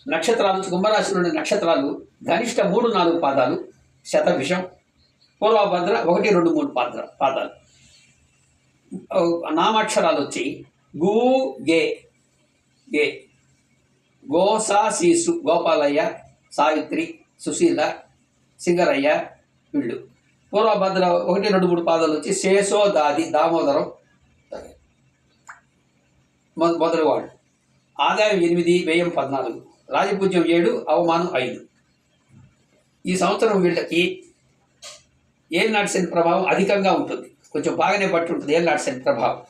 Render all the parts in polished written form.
నక్షత్రాలు కుంభరాశిలోని నక్షత్రాలు ధనిష్ట 3-4 పాదాలు, శతభిషం, పూర్వభద్ర 1-2-3 పాదాలు. నామాక్షరాలు వచ్చి గు గే గే గోసా శీసు గోపాలయ్య, సావిత్రి, సుశీల, సింగరయ్య వీళ్ళు. పూర్వభద్ర 1-2-3 పాదాలు వచ్చి శేషో దాది దామోదరం మొదలువాళ్ళు. ఆదాయం 8, వ్యయం 14, రాజపూజ్యం 7, అవమానం 5. ఈ సంవత్సరం వీళ్ళకి ఏలినాటి శని ప్రభావం అధికంగా ఉంటుంది. కొంచెం బాగానే పట్టి ఉంటుంది ఏలినాటి శని ప్రభావం.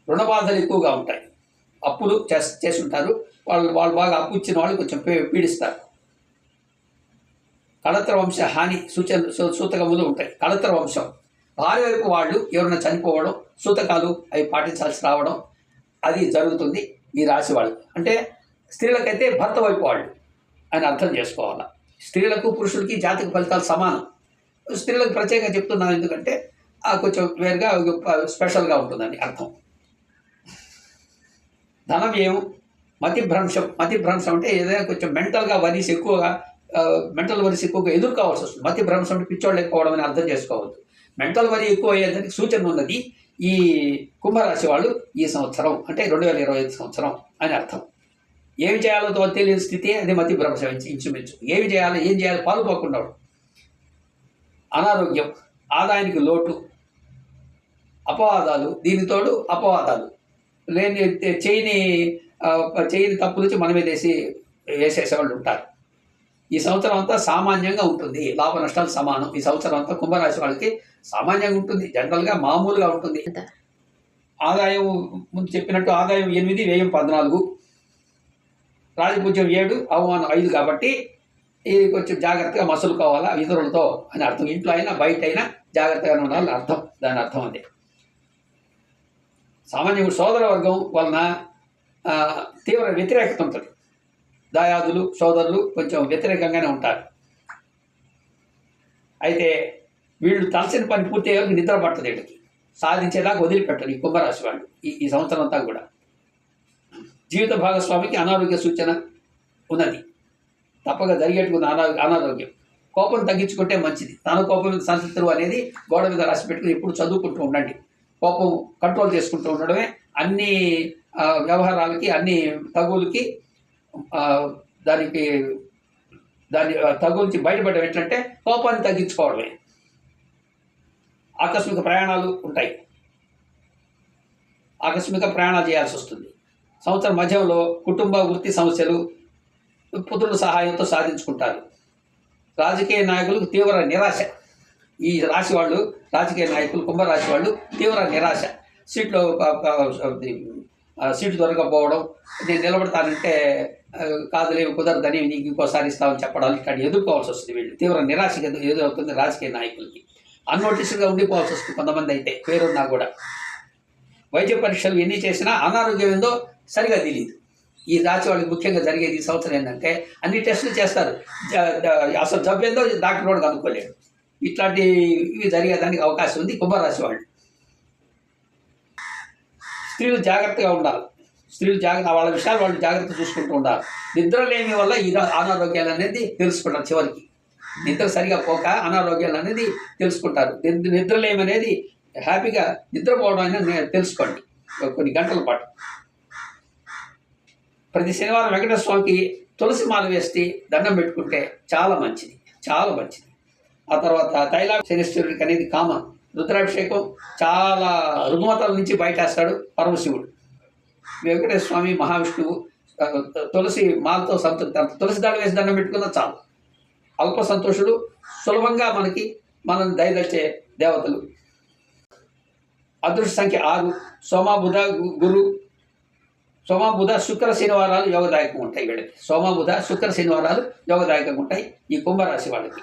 రుణ బాధలు ఎక్కువగా ఉంటాయి. అప్పులు చేస్తుంటారు. వాళ్ళు బాగా అప్పు ఇచ్చిన వాళ్ళు కొంచెం పీడిస్తారు. కళత్ర వంశ హాని సూతకములు ఉంటాయి. కళత్ర వంశం భార్య వైపు వాళ్ళు ఎవరైనా చనిపోవడం, సూతకాలు అవి పాటించాల్సి రావడం అది జరుగుతుంది ఈ రాశి వాళ్ళు. అంటే స్త్రీలకైతే భర్త వైపు వాళ్ళు అని అర్థం చేసుకోవాలి. స్త్రీలకు పురుషులకి జాతక ఫలితాలు సమానం. స్త్రీలకు ప్రత్యేకంగా చెప్తున్నాను ఎందుకంటే కొంచెం వేరుగా స్పెషల్గా ఉంటుందని అర్థం. ధనం ఏం మతిభ్రంశం అంటే ఏదైనా కొంచెం మెంటల్ వరీస్ ఎక్కువగా ఎదుర్కోవాల్సి వస్తుంది. మతిభ్రంశం అంటే పిచ్చోళ్ళు లేకపోవడం అని అర్థం చేసుకోవద్దు. మెంటల్ వరీ ఎక్కువ అయ్యేదానికి సూచన ఉన్నది ఈ కుంభరాశి వాళ్ళు ఈ సంవత్సరం అంటే 2025 సంవత్సరం అని అర్థం. ఏమి చేయాలో తెలియని స్థితి అది మతిభ్రంశం ఇంచుమించు. ఏం చేయాలో పాల్పోకుండా. అనారోగ్యం, ఆదాయానికి లోటు, అపవాదాలు, దీనితోడు అపవాదాలు లేని చేయని తప్పు నుంచి మనమే వేసేసేవాళ్ళు ఉంటారు. ఈ సంవత్సరం అంతా సామాన్యంగా ఉంటుంది. లాభ నష్టాలు సమానం. ఈ సంవత్సరం అంతా కుంభరాశి వాళ్ళకి సామాన్యంగా ఉంటుంది. జనరల్గా మామూలుగా ఉంటుంది. ఆదాయం ముందు చెప్పినట్టు ఆదాయం 8, వ్యయం 14, రాజపూజ్యం 7, అవమానం 5 కాబట్టి ఇది కొంచెం జాగ్రత్తగా మసులుకోవాలా ఇతరులతో అని అర్థం. ఇంట్లో అయినా బయట అయినా జాగ్రత్తగా ఉండాలని అర్థం. దాని అర్థం అదే. సామాన్య సోదర వర్గం వలన తీవ్ర వ్యతిరేకత ఉంటుంది. దాయాదులు సోదరులు కొంచెం వ్యతిరేకంగానే ఉంటారు. అయితే వీళ్ళు తలసిన పని పూర్తి అయ్యేందుకు నిద్ర పట్టదు. వీళ్ళకి సాధించేదాకా వదిలిపెట్టరు ఈ కుంభరాశి వాళ్ళు ఈ సంవత్సరం అంతా కూడా. జీవిత భాగస్వామికి అనారోగ్య సూచన ఉన్నది. తప్పక జరిగేట్టుకున్న అనారోగ్యం. కోపం తగ్గించుకుంటే మంచిది. తన కోపం సంతృప్తులు అనేది గోడ మీద రాసి పెట్టుకుని ఎప్పుడు చదువుకుంటూ ఉండండి. కోపం కంట్రోల్ చేసుకుంటూ ఉండడమే అన్ని వ్యవహారాలకి అన్ని తగులకి దాని తగు నుంచి బయటపడడం ఏంటంటే కోపాన్ని తగ్గించుకోవడమే. ఆకస్మిక ప్రయాణాలు ఉంటాయి. ఆకస్మిక ప్రయాణాలు చేయాల్సి వస్తుంది. సంవత్సరం మధ్యంలో కుటుంబ వృత్తి సమస్యలు పుత్రుల సహాయంతో సాధించుకుంటారు. రాజకీయ నాయకులకు తీవ్ర నిరాశ. ఈ రాశి వాళ్ళు రాజకీయ నాయకులు కుంభరాశి వాళ్ళు తీవ్ర నిరాశ. సీటు దొరకపోవడం, నేను నిలబడతానంటే కాదులేవి కుదరదని నీకు ఇంకోసారి ఇస్తామని చెప్పడాలు ఇక్కడ ఎదుర్కోవాల్సి వస్తుంది. వీళ్ళు తీవ్ర నిరాశ ఎదురవుతుంది రాజకీయ నాయకులకి. అన్నోటీస్డ్గా ఉండిపోవాల్సి వస్తుంది కొంతమంది అయితే పేరున్నా కూడా. వైద్య పరీక్షలు ఎన్ని చేసినా అనారోగ్యం ఏందో సరిగా తెలియదు. ఈ రాశి వాళ్ళకి ముఖ్యంగా జరిగేది ఈ సంవత్సరం ఏంటంటే అన్ని టెస్టులు చేస్తారు. అసలు జబ్బు ఏందో డాక్టర్ కూడా కనుక్కోలేడు. ఇట్లాంటివి జరిగేదానికి అవకాశం ఉంది కుంభరాశి వాళ్ళు. స్త్రీలు జాగ్రత్తగా ఉండాలి. వాళ్ళ విషయాలు వాళ్ళు జాగ్రత్త చూసుకుంటూ ఉండాలి. నిద్రలేమి వల్ల ఈ అనారోగ్యాలు అనేది తెలుసుకుంటారు. చివరికి నిద్ర సరిగా పోక అనారోగ్యాలు అనేది తెలుసుకుంటారు. నిద్రలేమి అనేది హ్యాపీగా నిద్రపోవడం అనేది తెలుసుకోండి కొన్ని గంటల పాటు. ప్రతి శనివారం వెంకటేశ్వర స్వామికి తులసి మాల వేసి దండం పెట్టుకుంటే చాలా మంచిది. ఆ తర్వాత శనీశ్వరుడికి అనేది కామన్. రుద్రాభిషేకం చాలా రుగ్మతల నుంచి బయటేస్తాడు పరమశివుడు. వెంకటేశ్వర స్వామి మహావిష్ణువు తులసి మాలతో తులసి దళ వేసి దండం పెట్టుకున్నా చాలు. అల్ప సంతోషుడు, సులభంగా మనం దయదచ్చే దేవతలు. అదృష్ట సంఖ్య 6. సోమ బుధ శుక్ర శనివారాలు యోగదాయకంగా ఉంటాయి వీళ్ళకి. సోమ బుధ శుక్ర శనివారాలు యోగదాయకంగా ఉంటాయి ఈ కుంభరాశి వాళ్ళకి.